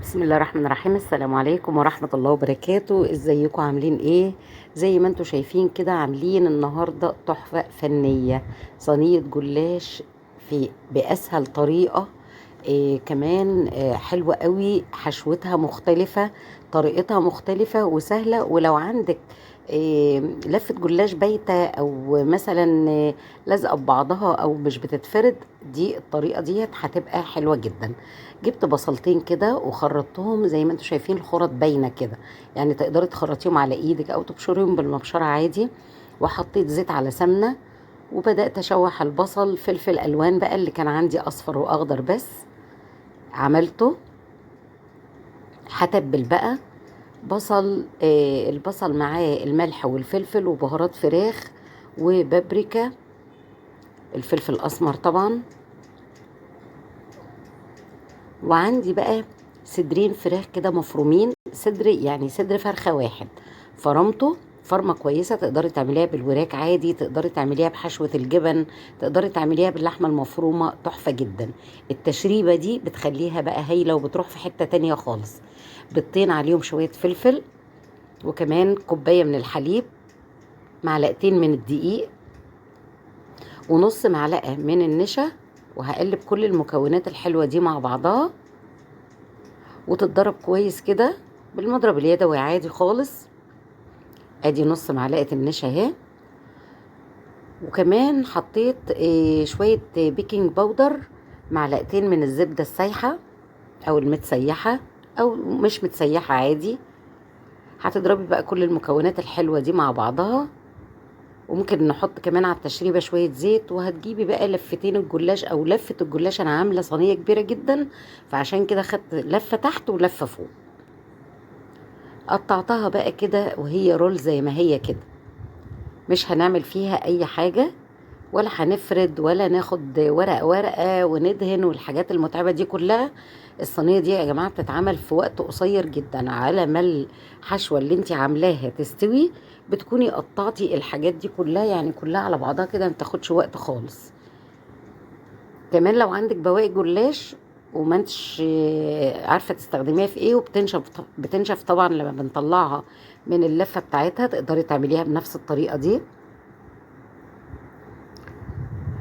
بسم الله الرحمن الرحيم. السلام عليكم ورحمة الله وبركاته. ازيكم عاملين ايه؟ زي ما انتوا شايفين كده عاملين النهاردة تحفة فنية، صينية جلاش بأسهل طريقة. كمان حلوة قوي، حشوتها مختلفة، طريقتها مختلفة وسهلة. ولو عندك لفة جلاش بايتة او مثلا لازقة ببعضها او مش بتتفرد، دي الطريقة ديت هتبقى حلوة جدا. جبت بصلتين كده وخرطتهم زي ما انتوا شايفين، الخرط باينة كده، يعني تقدري تخرطيهم على ايدك او تبشريهم بالمبشرة عادي. وحطيت زيت على سمنة، وبدأت اشوح البصل، فلفل الوان بقى اللي كان عندي اصفر واخضر بس عملته. هتبل بقى بصل، البصل معاه الملح والفلفل وبهارات فراخ وبابريكا، الفلفل الاسمر طبعا. وعندي بقى صدرين فراخ كده مفرومين، صدر يعني صدر فرخة واحد، فرمته فرمة كويسة. تقدري تعمليها بالوراك عادي، تقدري تعمليها بحشوة الجبن، تقدري تعمليها باللحمة المفرومة، تحفة جدا. التشريبة دي بتخليها بقى هايلة وبتروح في حتة تانية خالص. بيضتين عليهم شوية فلفل، وكمان كوباية من الحليب، معلقتين من الدقيق، ونص معلقة من النشا. وهقلب كل المكونات الحلوة دي مع بعضها وتتضرب كويس كده بالمضرب اليدوي عادي خالص. ادي نص معلقة النشا اهي. وكمان حطيت شوية بيكنج باودر، معلقتين من الزبدة السايحة او المتسيحة او مش متسيحة عادي. هتضربي بقى كل المكونات الحلوة دي مع بعضها، وممكن نحط كمان على التشريبة شوية زيت. وهتجيبي بقى لفتين الجلاش او لفة الجلاش، انا عاملة صينية كبيرة جدا فعشان كده خدت لفة تحت ولفة فوق. قطعتها بقى كده وهي رول زي ما هي كده، مش هنعمل فيها اي حاجة، ولا هنفرد ولا ناخد ورقة ورقة وندهن والحاجات المتعبة دي كلها. الصينية دي يا جماعة بتتعمل في وقت قصير جدا، على ما الحشوة اللي انت عاملاها تستوي بتكوني قطعتي الحاجات دي كلها، يعني كلها على بعضها كده ما تاخدش وقت خالص. كمان لو عندك بواقي جلاش وما انتش عارفه تستخدميها في ايه وبتنشف طبعا لما بنطلعها من اللفه بتاعتها، تقدري تعمليها بنفس الطريقه دي.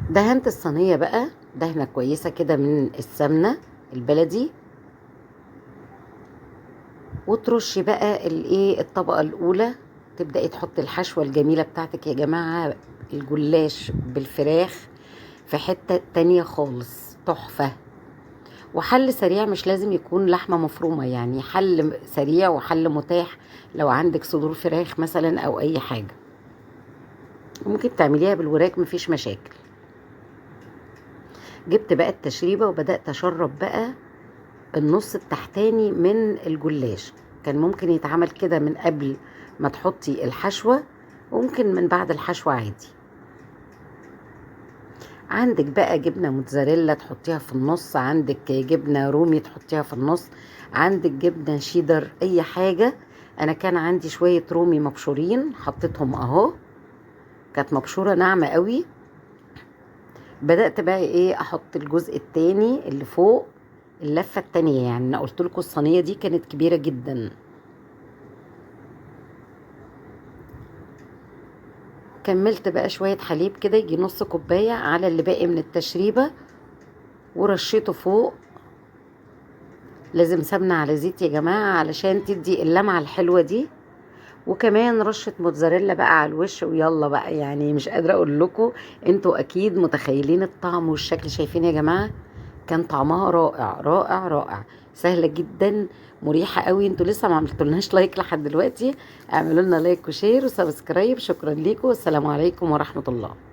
دهنت الصينيه بقى دهنه كويسه كده من السمنه البلدي، وترشي بقى الايه الطبقه الاولى. تبداي تحطي الحشوه الجميله بتاعتك يا جماعه، الجلاش بالفراخ في حته تانية خالص، تحفه. وحل سريع، مش لازم يكون لحمة مفرومة، يعني حل سريع وحل متاح لو عندك صدور فراخ مثلا او اي حاجة. ممكن تعمليها بالوراك مفيش مشاكل. جبت بقى التشريبة وبدأت اشرب بقى النص التحتاني من الجلاش. كان ممكن يتعمل كده من قبل ما تحطي الحشوة، وممكن من بعد الحشوة عادي. عندك بقى جبنة موتزاريلا تحطيها في النص، عندك جبنة رومي تحطيها في النص، عندك جبنة شيدر، اي حاجة. انا كان عندي شوية رومي مبشورين حطيتهم اهو، كانت مبشورة ناعمة قوي. بدأت بقى ايه احط الجزء التاني اللي فوق اللفة التانية، يعني انا قلت لكم الصينية دي كانت كبيرة جدا. كملت بقى شوية حليب كده يجي نص كوباية على اللي باقي من التشريبة، ورشيته فوق. لازم سمنة على زيت يا جماعة علشان تدي اللمعة الحلوة دي. وكمان رشة موتزاريلا بقى على الوش، ويلا بقى يعني مش قادرة اقول لكم، انتوا اكيد متخيلين الطعم والشكل. شايفين يا جماعة؟ كان طعمها رائع رائع رائع، سهلة جدا، مريحة قوي. انتوا لسه ما عملتولناش لايك لحد دلوقتي، اعملوا لنا لايك وشير وسبسكرايب. شكرا ليكم والسلام عليكم ورحمة الله.